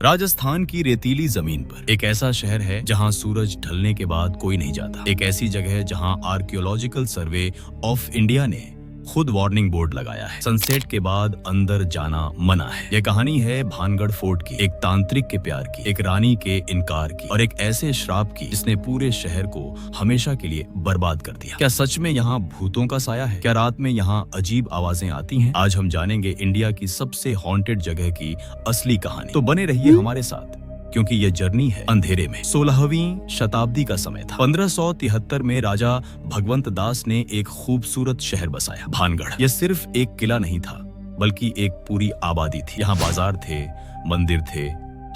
राजस्थान की रेतीली जमीन पर एक ऐसा शहर है जहां सूरज ढलने के बाद कोई नहीं जाता। एक ऐसी जगह है जहां आर्कियोलॉजिकल सर्वे ऑफ इंडिया ने खुद वार्निंग बोर्ड लगाया है, सनसेट के बाद अंदर जाना मना है। यह कहानी है भानगढ़ फोर्ट की, एक तांत्रिक के प्यार की, एक रानी के इनकार की और एक ऐसे श्राप की जिसने पूरे शहर को हमेशा के लिए बर्बाद कर दिया। क्या सच में यहाँ भूतों का साया है? क्या रात में यहाँ अजीब आवाजें आती हैं? आज हम जानेंगे इंडिया की सबसे हॉन्टेड जगह की असली कहानी। तो बने रहिए हमारे साथ, क्योंकि ये जर्नी है अंधेरे में। 16वीं शताब्दी का समय था। 1573 में राजा भगवंत दास ने एक खूबसूरत शहर बसाया, भानगढ़। यह सिर्फ एक किला नहीं था, बल्कि एक पूरी आबादी थी। यहाँ बाजार थे, मंदिर थे,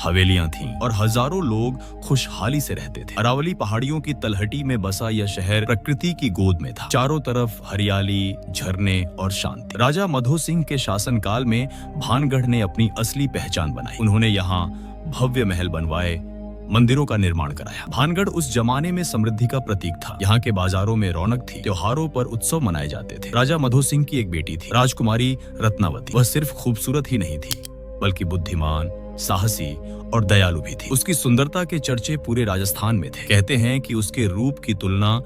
हवेलियां थीं और हजारों लोग खुशहाली से रहते थे। अरावली पहाड़ियों की तलहटी में बसा यह शहर प्रकृति की गोद में था। चारों तरफ हरियाली, झरने और शांति। राजा मधो सिंह के शासनकाल में भानगढ़ ने अपनी असली पहचान बनाई। उन्होंने यहाँ भव्य महल बनवाए, मंदिरों का निर्माण कराया। भानगढ़ उस जमाने में समृद्धि का प्रतीक था। यहाँ के बाजारों में रौनक थी, त्योहारों पर उत्सव मनाए जाते थे। राजा मधो सिंह की एक बेटी थी, राजकुमारी रत्नावती। वह सिर्फ खूबसूरत ही नहीं थी, बल्कि बुद्धिमान, साहसी और दयालु भी थी। उसकी सुंदरता के चर्चे पूरे राजस्थान में थे। कहते हैं कि उसके रूप की तुलना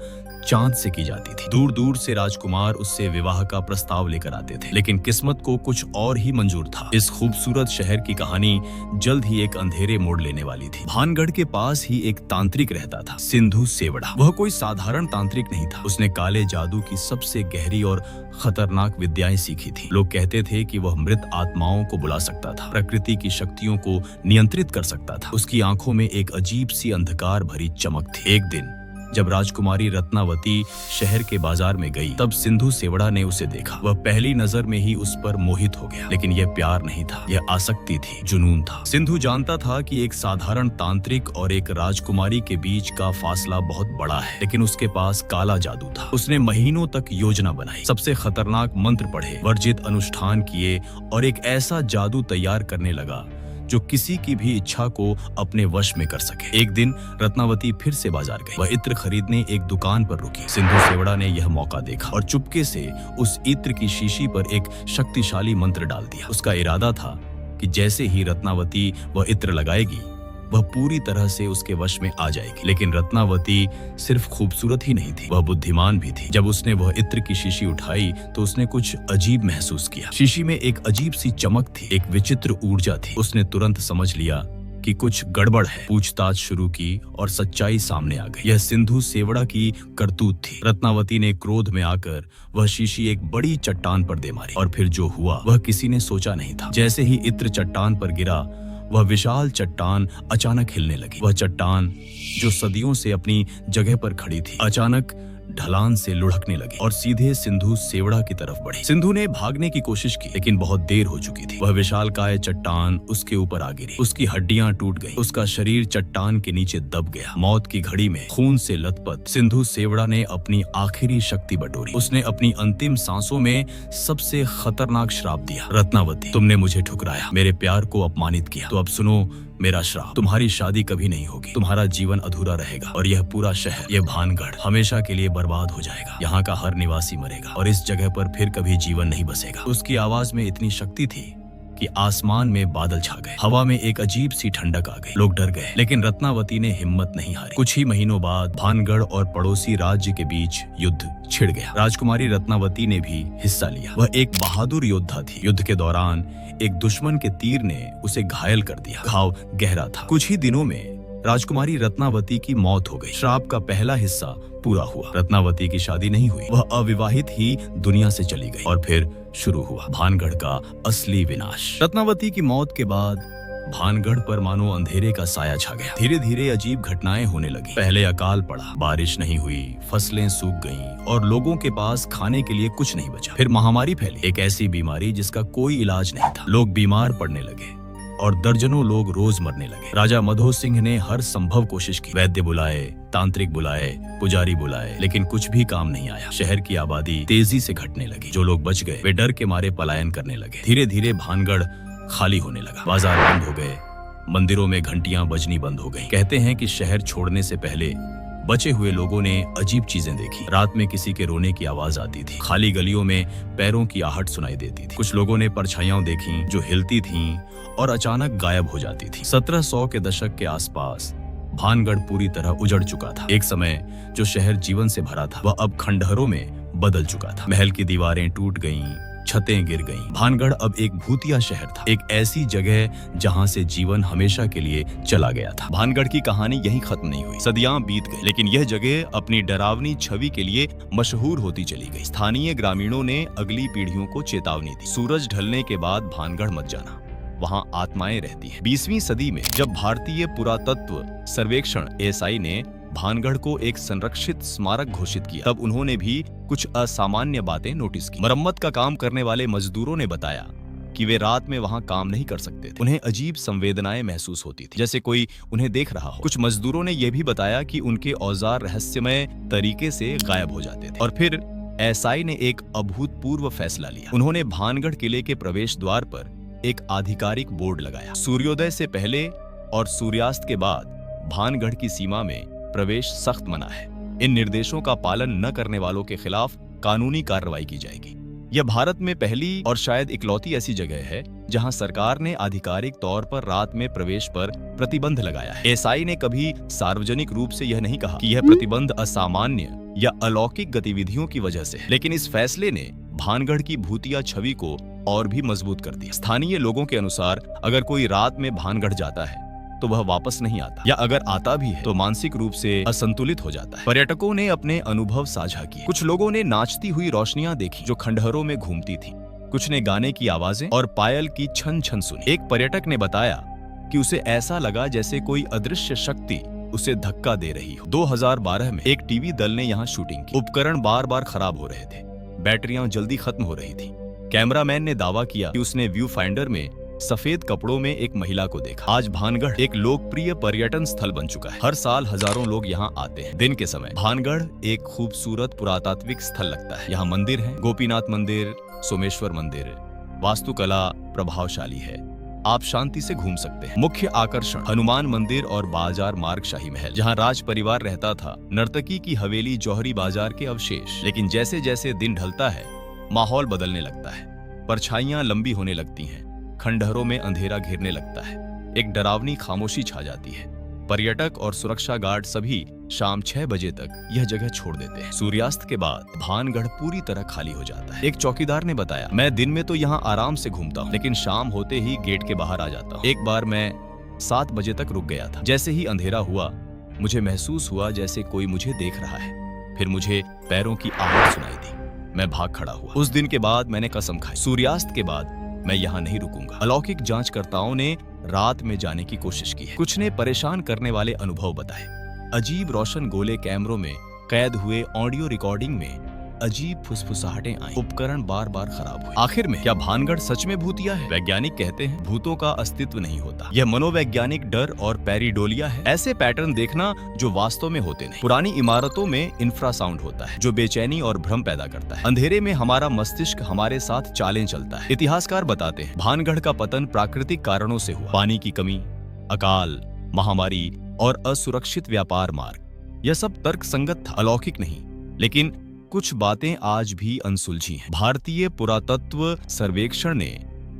चांद से की जाती थी। दूर दूर से राजकुमार उससे विवाह का प्रस्ताव लेकर आते थे, लेकिन किस्मत को कुछ और ही मंजूर था। इस खूबसूरत शहर की कहानी जल्द ही एक अंधेरे मोड़ लेने वाली थी। भानगढ़ के पास ही एक तांत्रिक रहता था, सिंधु सेवड़ा। वह कोई साधारण तांत्रिक नहीं था। उसने काले जादू की सबसे गहरी और खतरनाक विद्याएं सीखी थी। लोग कहते थे कि वह मृत आत्माओं को बुला सकता था, प्रकृति की शक्तियों को नियंत्रित कर सकता था। उसकी आंखों में एक अजीब सी अंधकार भरी चमक थी। एक दिन जब राजकुमारी रत्नावती शहर के बाजार में गई, तब सिंधु सेवड़ा ने उसे देखा। वह पहली नजर में ही उस पर मोहित हो गया। लेकिन यह प्यार नहीं था, यह आसक्ति थी, जुनून था। सिंधु जानता था कि एक साधारण तांत्रिक और एक राजकुमारी के बीच का फासला बहुत बड़ा है, लेकिन उसके पास काला जादू था। उसने महीनों तक योजना बनाई, सबसे खतरनाक मंत्र पढ़े, वर्जित अनुष्ठान किए और एक ऐसा जादू तैयार करने लगा जो किसी की भी इच्छा को अपने वश में कर सके। एक दिन रत्नावती फिर से बाजार गई। वह इत्र खरीदने एक दुकान पर रुकी। सिंधु सेवड़ा ने यह मौका देखा और चुपके से उस इत्र की शीशी पर एक शक्तिशाली मंत्र डाल दिया। उसका इरादा था कि जैसे ही रत्नावती वह इत्र लगाएगी, वह पूरी तरह से उसके वश में आ जाएगी। लेकिन रत्नावती सिर्फ खूबसूरत ही नहीं थी, वह बुद्धिमान भी थी। जब उसने वह इत्र की शीशी उठाई तो उसने कुछ अजीब महसूस किया। शीशी में एक अजीब सी चमक थी, एक विचित्र ऊर्जा थी। उसने तुरंत समझ लिया कि कुछ गड़बड़ है। पूछताछ शुरू की और सच्चाई सामने आ गई। यह सिंधु सेवड़ा की करतूत थी। रत्नावती ने क्रोध में आकर वह शीशी एक बड़ी चट्टान पर दे मारी और फिर जो हुआ वह किसी ने सोचा नहीं था। जैसे ही इत्र चट्टान पर गिरा, वह विशाल चट्टान अचानक हिलने लगी। वह चट्टान जो सदियों से अपनी जगह पर खड़ी थी, अचानक ढलान से लुढ़कने लगी और सीधे सिंधु सेवड़ा की तरफ बढ़ी। सिंधु ने भागने की कोशिश की, लेकिन बहुत देर हो चुकी थी। वह विशालकाय चट्टान उसके ऊपर आ गिरी। उसकी हड्डियां टूट गईं। उसका शरीर चट्टान के नीचे दब गया। मौत की घड़ी में खून से लथपथ सिंधु सेवड़ा ने अपनी आखिरी शक्ति बटोरी। उसने अपनी अंतिम सांसों में सबसे खतरनाक श्राप दिया। रत्नावती, तुमने मुझे ठुकराया, मेरे प्यार को अपमानित किया, तो अब सुनो मेरा श्राप। तुम्हारी शादी कभी नहीं होगी, तुम्हारा जीवन अधूरा रहेगा और यह पूरा शहर, यह भानगढ़ हमेशा के लिए बर्बाद हो जाएगा। यहाँ का हर निवासी मरेगा और इस जगह पर फिर कभी जीवन नहीं बसेगा। उसकी आवाज में इतनी शक्ति थी कि आसमान में बादल छा गए, हवा में एक अजीब सी ठंडक आ गई। लोग डर गए, लेकिन रत्नावती ने हिम्मत नहीं हारी। कुछ ही महीनों बाद भानगढ़ और पड़ोसी राज्य के बीच युद्ध छिड़ गया। राजकुमारी रत्नावती ने भी हिस्सा लिया। वह एक बहादुर योद्धा थी। युद्ध के दौरान एक दुश्मन के तीर ने उसे घायल कर दिया। घाव गहरा था। कुछ ही दिनों में राजकुमारी रत्नावती की मौत हो गई। श्राप का पहला हिस्सा पूरा हुआ। रत्नावती की शादी नहीं हुई, वह अविवाहित ही दुनिया से चली गई और फिर शुरू हुआ भानगढ़ का असली विनाश। रत्नावती की मौत के बाद भानगढ़ पर मानो अंधेरे का साया छा गया। धीरे धीरे अजीब घटनाएं होने लगी। पहले अकाल पड़ा, बारिश नहीं हुई, फसलें सूख गईं और लोगों के पास खाने के लिए कुछ नहीं बचा। फिर महामारी फैली, एक ऐसी बीमारी जिसका कोई इलाज नहीं था। लोग बीमार पड़ने लगे और दर्जनों लोग रोज मरने लगे। राजा मधो सिंह ने हर संभव कोशिश की, वैद्य बुलाए, तांत्रिक बुलाए, पुजारी बुलाए, लेकिन कुछ भी काम नहीं आया। शहर की आबादी तेजी से घटने लगी। जो लोग बच गए वे डर के मारे पलायन करने लगे। धीरे धीरे भानगढ़ खाली होने लगा। बाजार बंद हो गए, मंदिरों में घंटियां बजनी बंद हो गईं। कहते हैं कि शहर छोड़ने से पहले बचे हुए लोगों ने अजीब चीजें देखी। रात में किसी के रोने की आवाज आती थी, खाली गलियों में पैरों की आहट सुनाई देती थी। कुछ लोगों ने परछाइयां देखी जो हिलती थीं और अचानक गायब हो जाती थी। 1700 के दशक के आसपास भानगढ़ पूरी तरह उजड़ चुका था। एक समय जो शहर जीवन से भरा था वह अब खंडहरों में बदल चुका था। महल की दीवारें टूट गईं, छतें गिर गईं। भानगढ़ अब एक भूतिया शहर था, एक ऐसी जगह जहां से जीवन हमेशा के लिए चला गया था। भानगढ़ की कहानी यहीं खत्म नहीं हुई। सदियां बीत गई, लेकिन यह जगह अपनी डरावनी छवि के लिए मशहूर होती चली गई। स्थानीय ग्रामीणों ने अगली पीढ़ियों को चेतावनी दी, सूरज ढलने के बाद भानगढ़ मत जाना, वहां आत्माएं रहती हैं। 20वीं सदी में जब भारतीय पुरातत्व सर्वेक्षण एएसआई ने भानगढ़ को एक संरक्षित स्मारक घोषित किया, तब उन्होंने भी कुछ असामान्य बातें नोटिस की। मरम्मत का काम करने वाले मजदूरों ने बताया कि वे रात में वहां काम नहीं कर सकते थे। उन्हें अजीब संवेदनाएं महसूस होती थी, जैसे कोई उन्हें देख रहा हो। कुछ मजदूरों ने यह भी बताया कि उनके औजार रहस्यमय तरीके से गायब हो जाते थे। और फिर एएसआई ने एक अभूतपूर्व फैसला लिया। उन्होंने भानगढ़ किले के प्रवेश द्वार पर एक आधिकारिक बोर्ड लगाया। सूर्योदय से पहले और सूर्यास्त के बाद भानगढ़ की सीमा में प्रवेश सख्त मना है। इन निर्देशों का पालन न करने वालों के खिलाफ कानूनी कार्रवाई की जाएगी। यह भारत में पहली और शायद इकलौती ऐसी जगह है जहां सरकार ने आधिकारिक तौर पर रात में प्रवेश पर प्रतिबंध लगाया है। एएसआई ने कभी सार्वजनिक रूप से यह नहीं कहा कि यह प्रतिबंध असामान्य या अलौकिक गतिविधियों की वजह से है, लेकिन इस फैसले ने भानगढ़ की भूतिया छवि को और भी मजबूत कर दिया। स्थानीय लोगों के अनुसार अगर कोई रात में भानगढ़ जाता है तो वह वापस नहीं आता, या अगर आता भी है तो मानसिक रूप से असंतुलित हो जाता है। पर्यटकों ने अपने अनुभव साझा किए। कुछ लोगों ने नाचती हुई रोशनियां देखी जो खंडहरों में घूमती थी। कुछ ने गाने की आवाजें और पायल की छन छन सुनी। एक पर्यटक ने बताया कि उसे ऐसा लगा जैसे कोई अदृश्य शक्ति उसे धक्का दे रही हो। 2012 में एक टीवी दल ने यहाँ शूटिंग की। उपकरण बार बार खराब हो रहे थे, बैटरियां जल्दी खत्म हो रही थी। कैमरामैन ने दावा किया कि उसने व्यू फाइंडर में सफेद कपड़ों में एक महिला को देखा। आज भानगढ़ एक लोकप्रिय पर्यटन स्थल बन चुका है। हर साल हजारों लोग यहाँ आते हैं। दिन के समय भानगढ़ एक खूबसूरत पुरातात्विक स्थल लगता है। यहाँ मंदिर है, गोपीनाथ मंदिर, सोमेश्वर मंदिर, वास्तुकला प्रभावशाली है। आप शांति से घूम सकते हैं। मुख्य आकर्षण हनुमान मंदिर और बाजार मार्ग शाही महल, जहाँ राज परिवार रहता था। नर्तकी की हवेली जौहरी बाजार के अवशेष। लेकिन जैसे जैसे दिन ढलता है माहौल बदलने लगता है। परछाइयां लंबी होने लगती हैं, खंडहरों में अंधेरा घेरने लगता है, एक डरावनी खामोशी छा जाती है। पर्यटक और सुरक्षा गार्ड सभी शाम 6 बजे तक यह जगह छोड़ देते हैं। सूर्यास्त के बाद भानगढ़ पूरी तरह खाली हो जाता है। एक चौकीदार ने बताया, मैं दिन में तो यहाँ आराम से घूमता हूँ, लेकिन शाम होते ही गेट के बाहर आ जाता हूँ। एक बार मैं 7 बजे तक रुक गया था। जैसे ही अंधेरा हुआ मुझे महसूस हुआ जैसे कोई मुझे देख रहा है। फिर मुझे पैरों की आवाज सुनाई दी। मैं भाग खड़ा हुआ। उस दिन के बाद मैंने कसम खाई, सूर्यास्त के बाद मैं यहाँ नहीं रुकूंगा। अलौकिक जांचकर्ताओं ने रात में जाने की कोशिश की है। कुछ ने परेशान करने वाले अनुभव बताए। अजीब रोशन गोले कैमरों में कैद हुए, ऑडियो रिकॉर्डिंग में अजीब फुसफुसाहटें आई, उपकरण बार बार खराब हुए। आखिर में क्या भानगढ़ सच में भूतिया है? वैज्ञानिक कहते हैं भूतों का अस्तित्व नहीं होता, यह मनोवैज्ञानिक डर और पैरीडोलिया है। ऐसे पैटर्न देखना जो वास्तव में होते नहीं। पुरानी इमारतों में इंफ्रासाउंड होता है जो बेचैनी और भ्रम पैदा करता है। अंधेरे में हमारा मस्तिष्क हमारे साथ चालें चलता है। इतिहासकार बताते हैं भानगढ़ का पतन प्राकृतिक कारणों से हुआ। पानी की कमी, अकाल, महामारी और असुरक्षित व्यापार मार्ग, यह सब तर्क संगत था, अलौकिक नहीं। लेकिन कुछ बातें आज भी अनसुलझी हैं। भारतीय पुरातत्व सर्वेक्षण ने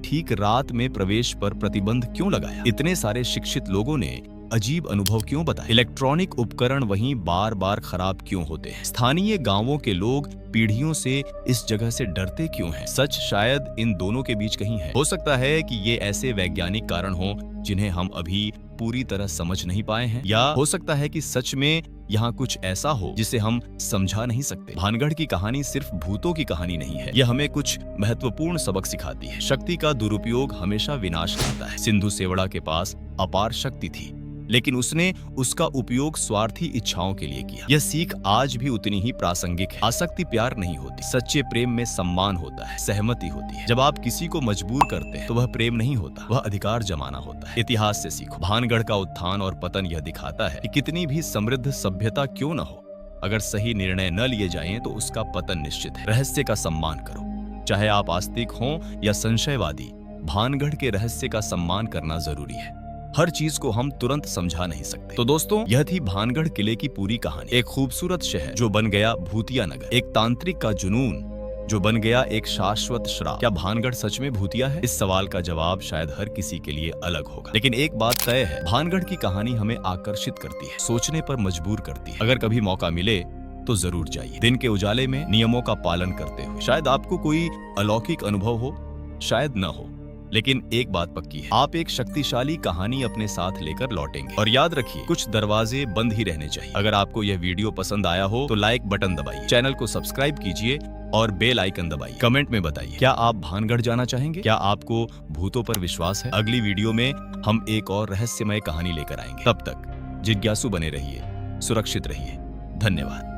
ठीक रात में प्रवेश पर प्रतिबंध क्यों लगाया? इतने सारे शिक्षित लोगों ने अजीब अनुभव क्यों बताए? इलेक्ट्रॉनिक उपकरण वहीं बार बार खराब क्यों होते हैं? स्थानीय गांवों के लोग पीढ़ियों से इस जगह से डरते क्यों हैं? सच शायद इन दोनों के बीच कहीं है। हो सकता है कि ये ऐसे वैज्ञानिक कारण हों जिन्हें हम अभी पूरी तरह समझ नहीं पाए हैं, या हो सकता है कि सच में यहाँ कुछ ऐसा हो जिसे हम समझा नहीं सकते। भानगढ़ की कहानी सिर्फ भूतों की कहानी नहीं है, यह हमें कुछ महत्वपूर्ण सबक सिखाती है। शक्ति का दुरुपयोग हमेशा विनाश लाता है। सिंधु सेवड़ा के पास अपार शक्ति थी, लेकिन उसने उसका उपयोग स्वार्थी इच्छाओं के लिए किया। यह सीख आज भी उतनी ही प्रासंगिक है। आसक्ति प्यार नहीं होती, सच्चे प्रेम में सम्मान होता है, सहमति होती है। जब आप किसी को मजबूर करते हैं तो वह प्रेम नहीं होता, वह अधिकार जमाना होता है। इतिहास से सीखो। भानगढ़ का उत्थान और पतन यह दिखाता है कि कितनी भी समृद्ध सभ्यता क्यों न हो, अगर सही निर्णय न लिए जाएं तो उसका पतन निश्चित है। रहस्य का सम्मान करो, चाहे आप आस्तिक हों या संशयवादी। भानगढ़ के रहस्य का सम्मान करना जरूरी है। हर चीज को हम तुरंत समझा नहीं सकते। तो दोस्तों, यह थी भानगढ़ किले की पूरी कहानी। एक खूबसूरत शहर जो बन गया भूतिया नगर, एक तांत्रिक का जुनून जो बन गया एक शाश्वत श्राप। क्या भानगढ़ सच में भूतिया है? इस सवाल का जवाब शायद हर किसी के लिए अलग होगा, लेकिन एक बात तय है, भानगढ़ की कहानी हमें आकर्षित करती है, सोचने पर मजबूर करती है। अगर कभी मौका मिले तो जरूर जाइए। दिन के उजाले में नियमों का पालन करते हुए। शायद आपको कोई अलौकिक अनुभव हो, शायद न हो, लेकिन एक बात पक्की है, आप एक शक्तिशाली कहानी अपने साथ लेकर लौटेंगे। और याद रखिए, कुछ दरवाजे बंद ही रहने चाहिए। अगर आपको यह वीडियो पसंद आया हो तो लाइक बटन दबाइए, चैनल को सब्सक्राइब कीजिए और बेल आइकन दबाइए। कमेंट में बताइए, क्या आप भानगढ़ जाना चाहेंगे? क्या आपको भूतों पर विश्वास है? अगली वीडियो में हम एक और रहस्यमय कहानी लेकर आएंगे। तब तक जिज्ञासु बने रहिए, सुरक्षित रहिए। धन्यवाद।